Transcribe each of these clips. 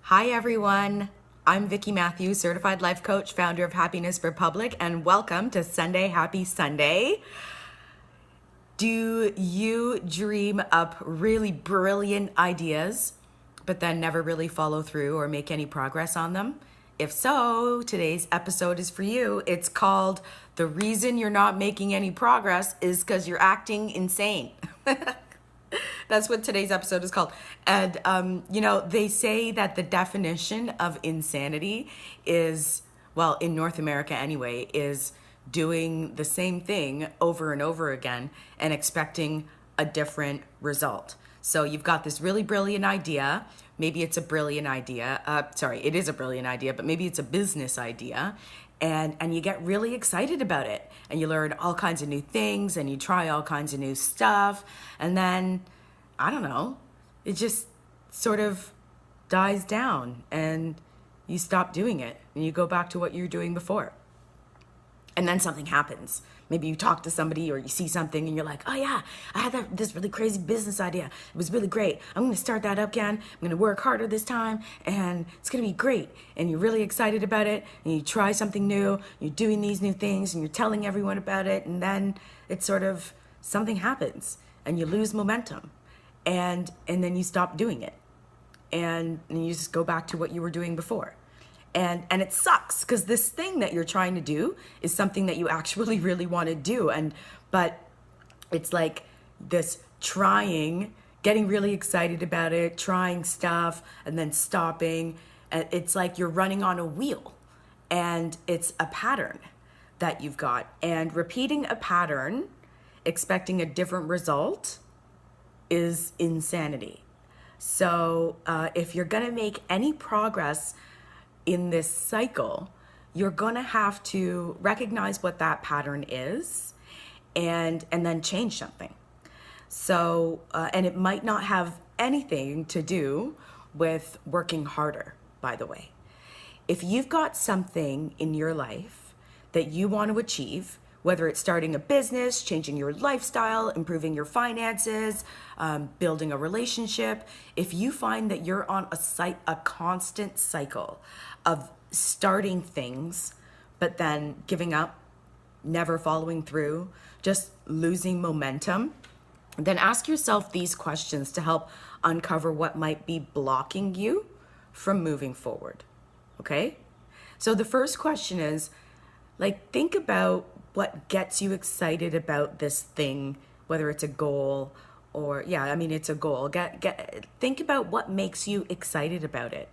Hi everyone, I'm Vicki Matthews, certified life coach, founder of Happiness Republic, and welcome to Sunday Happy Sunday. Do you dream up really brilliant ideas, but then never really follow through or make any progress on them? If so, today's episode is for you. It's called The Reason You're Not Making Any Progress is Because You're Acting Insane. That's what today's episode is called. And, they say that the definition of insanity is, well, in North America anyway, is doing the same thing over and over again and expecting a different result. So you've got this really brilliant idea. Maybe it's a brilliant idea. It is a brilliant idea, but maybe it's a business idea. And you get really excited about it. And you learn all kinds of new things and you try all kinds of new stuff. And then, I don't know, it just sort of dies down and you stop doing it and you go back to what you were doing before. And then something happens. Maybe you talk to somebody or you see something and you're like, oh yeah, I had this really crazy business idea. It was really great. I'm going to start that up again. I'm going to work harder this time and it's going to be great. And you're really excited about it and you try something new. You're doing these new things and you're telling everyone about it. And then it's sort of something happens and you lose momentum and then you stop doing it. And you just go back to what you were doing before. And it sucks because this thing that you're trying to do is something that you actually really want to do. But it's like this trying, getting really excited about it, trying stuff and then stopping. And it's like you're running on a wheel and it's a pattern that you've got. And repeating a pattern, expecting a different result is insanity. So if you're going to make any progress in this cycle, you're going to have to recognize what that pattern is and then change something. So, and it might not have anything to do with working harder, by the way. If you've got something in your life that you want to achieve, whether it's starting a business, changing your lifestyle, improving your finances, building a relationship, if you find that you're on a constant cycle of starting things, but then giving up, never following through, just losing momentum, then ask yourself these questions to help uncover what might be blocking you from moving forward, okay? So the first question is, think about what gets you excited about this thing, whether it's a goal or, it's a goal. Think about what makes you excited about it.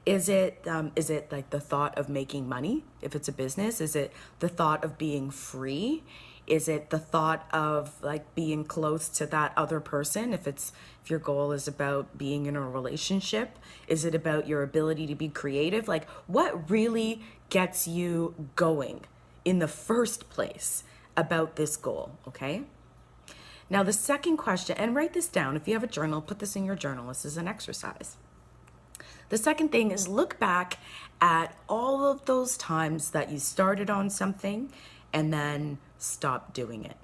Is it like the thought of making money if it's a business? Is it the thought of being free? Is it the thought of being close to that other person if your goal is about being in a relationship? Is it about your ability to be creative? What really gets you going in the first place about this goal, okay? Now the second question, and write this down. If you have a journal, put this in your journal. This is an exercise. The second thing is look back at all of those times that you started on something and then stopped doing it.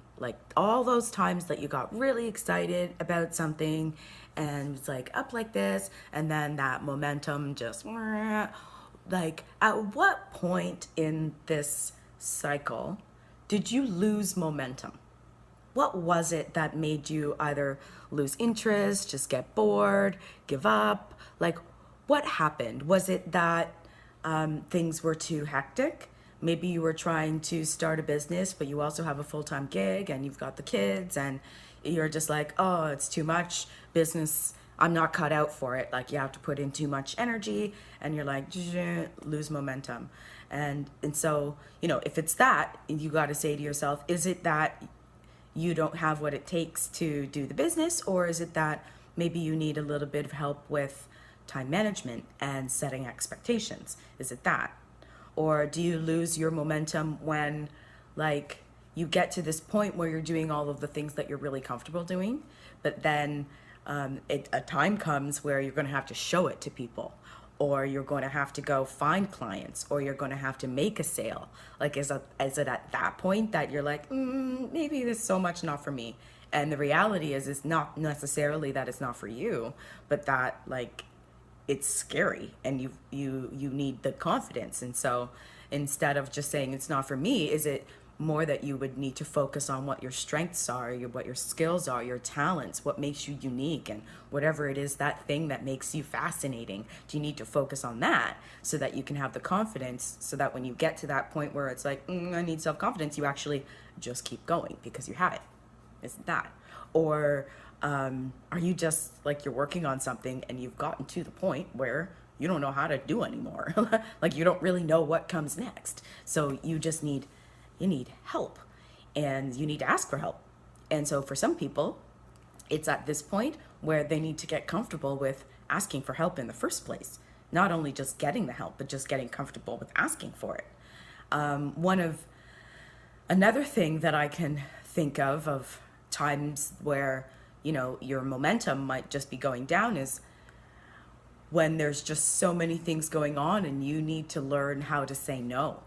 All those times that you got really excited about something and it's up like this, and then that momentum just, at what point in this cycle did you lose momentum? What was it that made you either lose interest, just get bored, give up? What happened? Was it that things were too hectic? Maybe you were trying to start a business, but you also have a full-time gig and you've got the kids and you're just oh, it's too much business. I'm not cut out for it. You have to put in too much energy and you're lose momentum. And so, if it's that, you got to say to yourself, is it that you don't have what it takes to do the business? Or is it that maybe you need a little bit of help with time management and setting expectations? Is it that? Or do you lose your momentum when you get to this point where you're doing all of the things that you're really comfortable doing, but then a time comes where you're going to have to show it to people, or you're going to have to go find clients, or you're going to have to make a sale? Is it at that point that you're maybe this is so much not for me? And the reality is, it's not necessarily that it's not for you, but that it's scary, and you need the confidence. And so instead of just saying it's not for me, is it more that you would need to focus on what your strengths are, what your skills are, your talents, what makes you unique, and whatever it is, that thing that makes you fascinating. Do you need to focus on that so that you can have the confidence, so that when you get to that point where it's like, I need self-confidence, you actually just keep going because you have it? Isn't that? Or are you just like, you're working on something and you've gotten to the point where you don't know how to do anymore? Like, you don't really know what comes next. So you need help, and you need to ask for help. And so for some people, it's at this point where they need to get comfortable with asking for help in the first place. Not only just getting the help, but just getting comfortable with asking for it. Another thing that I can think of times where, your momentum might just be going down, is when there's just so many things going on and you need to learn how to say no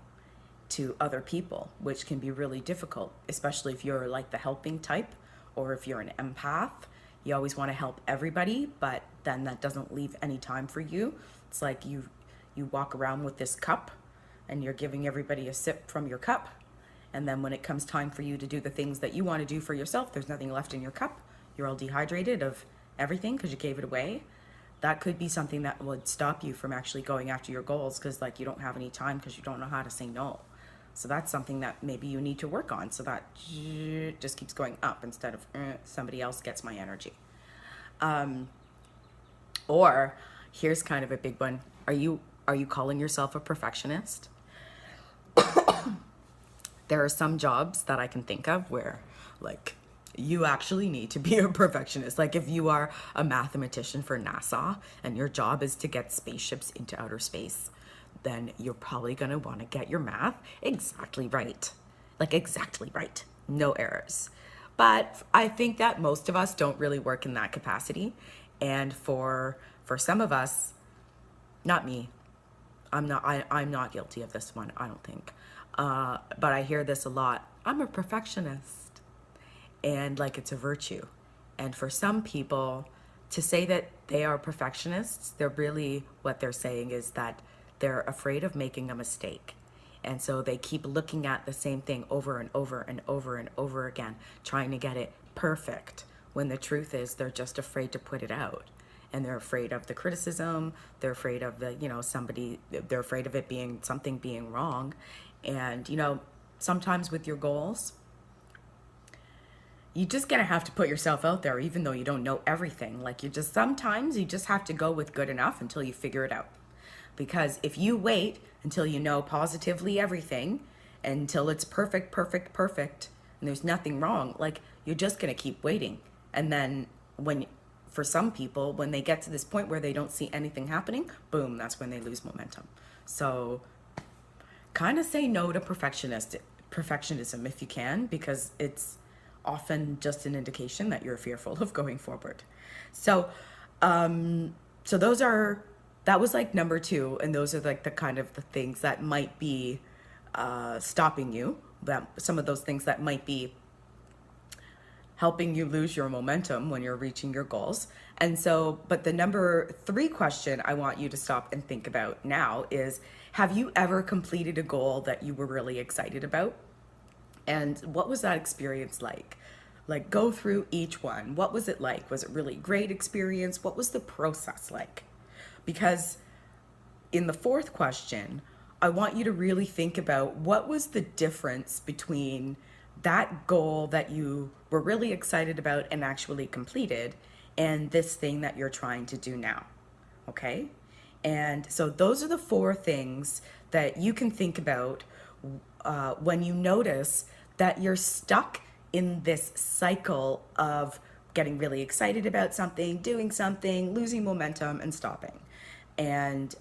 to other people, which can be really difficult, especially if you're like the helping type, or if you're an empath. You always want to help everybody, but then that doesn't leave any time for you. It's like you walk around with this cup and you're giving everybody a sip from your cup, and then when it comes time for you to do the things that you want to do for yourself, there's nothing left in your cup. You're all dehydrated of everything because you gave it away. That could be something that would stop you from actually going after your goals, because like you don't have any time because you don't know how to say no. So that's something that maybe you need to work on, so that just keeps going up instead of somebody else gets my energy. Or here's kind of a big one. Are you calling yourself a perfectionist? There are some jobs that I can think of where like you actually need to be a perfectionist. Like if you are a mathematician for NASA and your job is to get spaceships into outer space, then you're probably going to want to get your math exactly right. Like exactly right. No errors. But I think that most of us don't really work in that capacity. And for some of us, not me, I'm not guilty of this one, I don't think. But I hear this a lot. I'm a perfectionist. And like it's a virtue. And for some people, to say that they are perfectionists, what they're saying is that they're afraid of making a mistake. And so they keep looking at the same thing over and over and over and over again, trying to get it perfect, when the truth is they're just afraid to put it out. And they're afraid of the criticism, they're afraid of they're afraid of it being something being wrong. And, sometimes with your goals, you just gonna have to put yourself out there, even though you don't know everything. Like sometimes you just have to go with good enough until you figure it out. Because if you wait until you know positively everything, until it's perfect, and there's nothing wrong, like you're just gonna keep waiting. And then for some people, when they get to this point where they don't see anything happening, boom, that's when they lose momentum. So kind of say no to perfectionism if you can, because it's often just an indication that you're fearful of going forward. So that was like number 2, and those are like the kind of the things that might be stopping you, that some of those things that might be helping you lose your momentum when you're reaching your goals. And so, but the number 3 question I want you to stop and think about now is, have you ever completed a goal that you were really excited about? And what was that experience like? Like, go through each one. What was it like? Was it really great experience? What was the process like? Because in the 4th question, I want you to really think about what was the difference between that goal that you were really excited about and actually completed, and this thing that you're trying to do now, okay? And so those are the 4 things that you can think about when you notice that you're stuck in this cycle of getting really excited about something, doing something, losing momentum, and stopping. And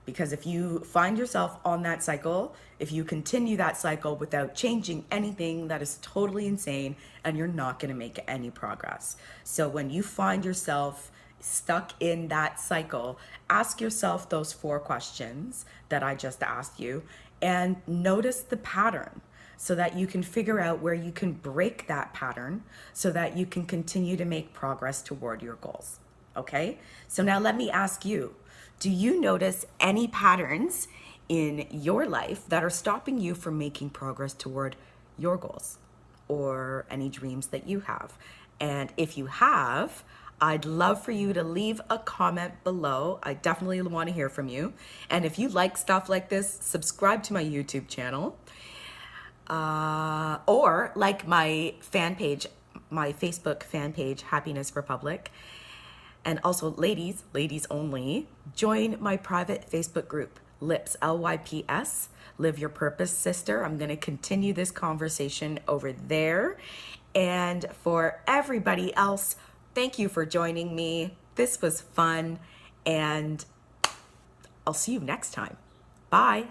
because if you find yourself on that cycle, if you continue that cycle without changing anything, that is totally insane, and you're not going to make any progress. So when you find yourself stuck in that cycle, ask yourself those 4 questions that I just asked you, and notice the pattern, so that you can figure out where you can break that pattern, so that you can continue to make progress toward your goals. okay? So now let me ask you, do you notice any patterns in your life that are stopping you from making progress toward your goals or any dreams that you have? And if you have, I'd love for you to leave a comment below. I definitely want to hear from you. And if you like stuff like this, subscribe to my YouTube channel. Or like my fan page, my Facebook fan page, Happiness Republic. And also, ladies only, join my private Facebook group, LYPS, LYPS, Live Your Purpose, Sister. I'm going to continue this conversation over there. And for everybody else, thank you for joining me. This was fun, and I'll see you next time. Bye.